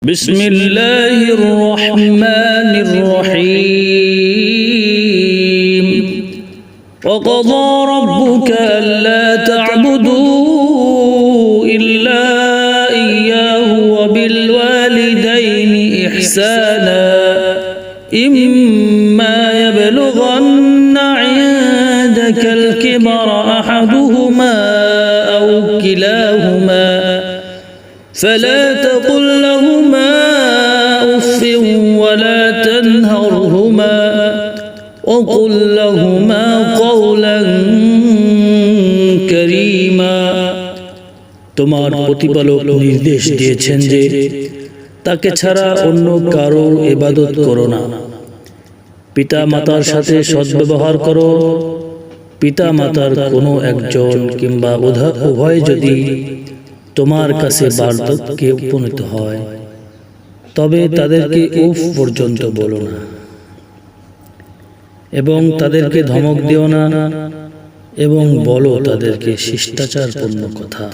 بسم الله الرحمن الرحيم وقضى ربك ألا تعبدوا إلا إياه وبالوالدين إحسانا إما يبلغن عندك الكبر أحدهما أو كلاهما فلا تقل لهما أف ولا تنهرهما وقل لهما قولا كريما তোমার প্রতিপালক নির্দেশ দিয়েছেন যে তাকে ছাড়া অন্য কারো ইবাদত করো না। পিতা মাতার সাথে সদ্ব্যবহার করো। পিতা মাতার কোনো একজন কিংবা উভয় যদি তোমার কাছে বার্ধক্যে উপনীত হয় তবে তাদেরকে উফ পর্যন্ত বলো না এবং তাদেরকে ধমক দিও না এবং বলো তাদেরকে শিষ্টাচারপূর্ণ কথা।